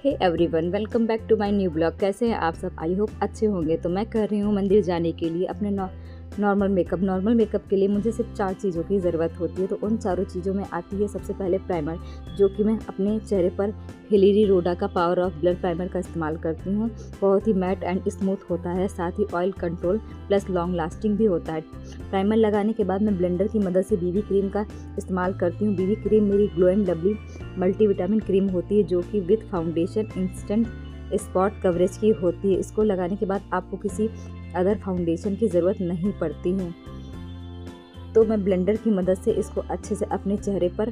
Hey everyone, welcome back to my new blog. कैसे हैं आप सब? आई होप अच्छे होंगे। तो मैं कर रही हूँ मंदिर जाने के लिए अपने नॉर्मल मेकअप के लिए मुझे सिर्फ 4 चीज़ों की ज़रूरत होती है। तो उन चारों चीज़ों में आती है सबसे पहले प्राइमर, जो कि मैं अपने चेहरे पर हिलेरी रोडा का पावर ऑफ ब्लर प्राइमर का इस्तेमाल करती हूँ। बहुत ही मैट एंड स्मूथ होता है, साथ ही oil control plus long lasting भी होता है। प्राइमर लगाने के बाद मैं ब्लेंडर की मदद से बीबी क्रीम का इस्तेमाल करती हूँ। बीबी क्रीम मेरी glow and lovely multivitamin cream होती है, जो कि with foundation instant spot coverage की होती है। इसको लगाने के बाद आपको किसी अदर फाउंडेशन की ज़रूरत नहीं पड़ती है। तो मैं ब्लेंडर की मदद से इसको अच्छे से अपने चेहरे पर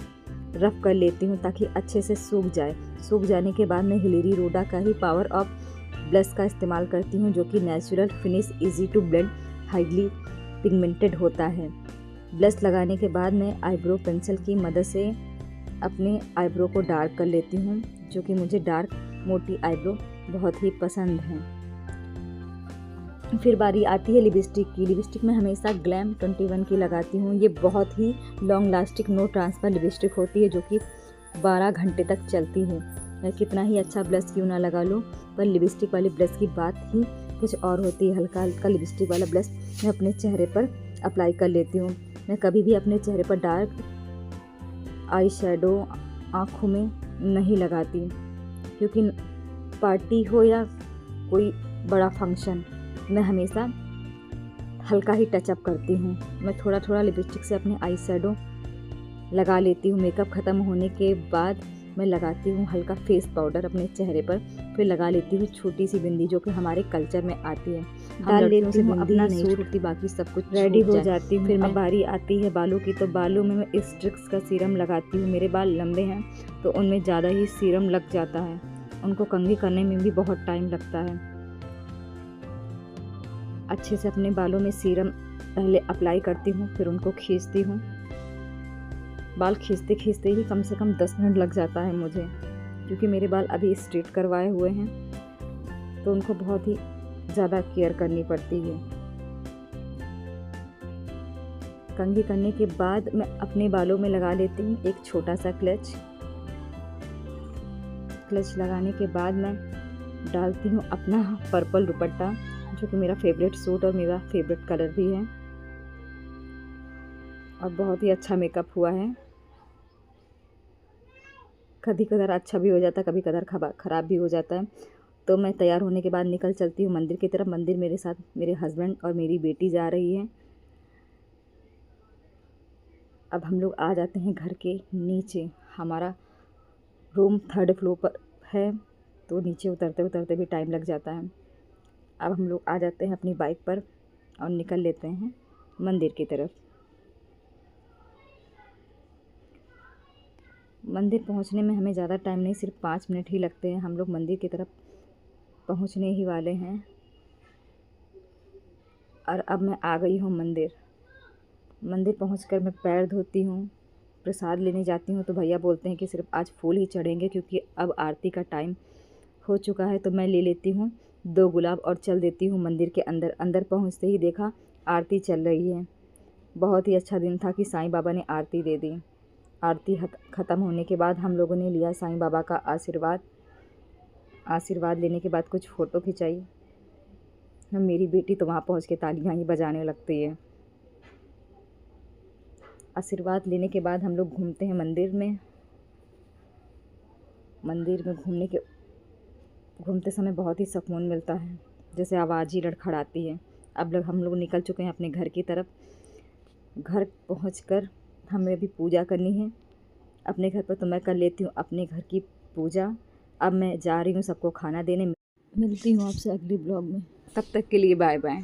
रफ कर लेती हूँ ताकि अच्छे से सूख जाए। सूख जाने के बाद मैं हिलेरी रोडा का ही पावर ऑफ ब्लश का इस्तेमाल करती हूँ, जो कि natural finish, easy to blend, highly pigmented होता है। ब्लश लगाने के बाद मैं आईब्रो पेंसिल की मदद से अपने आईब्रो को डार्क कर लेती हूँ, जो कि मुझे डार्क मोटी आईब्रो बहुत ही पसंद है। फिर बारी आती है लिपस्टिक की। लिपस्टिक में हमेशा ग्लैम 21 की लगाती हूँ। ये बहुत ही long lasting no transfer lipstick होती है, जो कि 12 घंटे तक चलती है। मैं कितना ही अच्छा ब्लश क्यों ना लगा लूँ, पर लिपस्टिक वाले ब्लश की बात ही कुछ और होती है। हल्का हल्का लिपस्टिक वाला ब्लश मैं अपने चेहरे पर अप्लाई कर लेती हूँ। मैं कभी भी अपने चेहरे पर डार्क आई शेडो आँखों में नहीं लगाती, क्योंकि पार्टी हो या कोई बड़ा फंक्शन, मैं हमेशा हल्का ही टचअप करती हूँ। मैं थोड़ा थोड़ा लिपस्टिक से अपने आई शेडो लगा लेती हूँ। मेकअप ख़त्म होने के बाद मैं लगाती हूँ हल्का फेस पाउडर अपने चेहरे पर। फिर लगा लेती हूँ छोटी सी बिंदी, जो कि हमारे कल्चर में आती है। डाल लेती हूँ, अपना नहीं छूटती, बाकी सब कुछ रेडी हो जाती हूँ। फिर मैं बारी आती है बालों की। तो बालों में मैं स्ट्रिक्स का सीरम लगाती हूँ। मेरे बाल लंबे हैं तो उनमें ज़्यादा ही सीरम लग जाता है, उनको कंघी करने में भी बहुत टाइम लगता है। अच्छे से अपने बालों में सीरम पहले अप्लाई करती हूँ, फिर उनको खींचती हूँ। बाल खींचते खींचते ही कम से कम 10 मिनट लग जाता है मुझे, क्योंकि मेरे बाल अभी स्ट्रेट करवाए हुए हैं, तो उनको बहुत ही ज़्यादा केयर करनी पड़ती है। कंघी करने के बाद मैं अपने बालों में लगा लेती हूँ एक छोटा सा क्लच लगाने के बाद मैं डालती हूँ अपना पर्पल दुपट्टा, जो कि मेरा फेवरेट सूट और मेरा फेवरेट कलर भी है, और बहुत ही अच्छा मेकअप हुआ है। कभी कदार अच्छा भी हो जाता है, कभी कदार ख़राब भी हो जाता है। तो मैं तैयार होने के बाद निकल चलती हूँ मंदिर की तरफ। मंदिर मेरे साथ मेरे हस्बैंड और मेरी बेटी जा रही है। अब हम लोग आ जाते हैं घर के नीचे। हमारा रूम 3rd फ्लोर पर है, तो नीचे उतरते उतरते भी टाइम लग जाता है। अब हम लोग आ जाते हैं अपनी बाइक पर और निकल लेते हैं मंदिर की तरफ। मंदिर पहुंचने में हमें ज़्यादा टाइम नहीं, सिर्फ 5 मिनट ही लगते हैं। हम लोग मंदिर की तरफ पहुंचने ही वाले हैं, और अब मैं आ गई हूँ मंदिर पहुंचकर मैं पैर धोती हूँ, प्रसाद लेने जाती हूँ। तो भैया बोलते हैं कि सिर्फ आज फूल ही चढ़ेंगे, क्योंकि अब आरती का टाइम हो चुका है। तो मैं ले लेती हूँ 2 गुलाब और चल देती हूँ मंदिर के अंदर। अंदर पहुँचते ही देखा आरती चल रही है। बहुत ही अच्छा दिन था कि साईं बाबा ने आरती दे दी। आरती ख़त्म होने के बाद हम लोगों ने लिया साईं बाबा का आशीर्वाद लेने के बाद कुछ फ़ोटो खिंचाई। मेरी बेटी तो वहाँ पहुँच के तालियां ही बजाने लगती है। आशीर्वाद लेने के बाद हम लोग घूमते हैं मंदिर में घूमते समय बहुत ही सुकून मिलता है, जैसे आवाज़ ही लड़खड़ाती है। अब हम लोग निकल चुके हैं अपने घर की तरफ। घर पहुंचकर हमें भी पूजा करनी है अपने घर पर, तो मैं कर लेती हूँ अपने घर की पूजा। अब मैं जा रही हूँ सबको खाना देने। मिलती हूँ आपसे अगली ब्लॉग में, तब तक के लिए बाय बाय।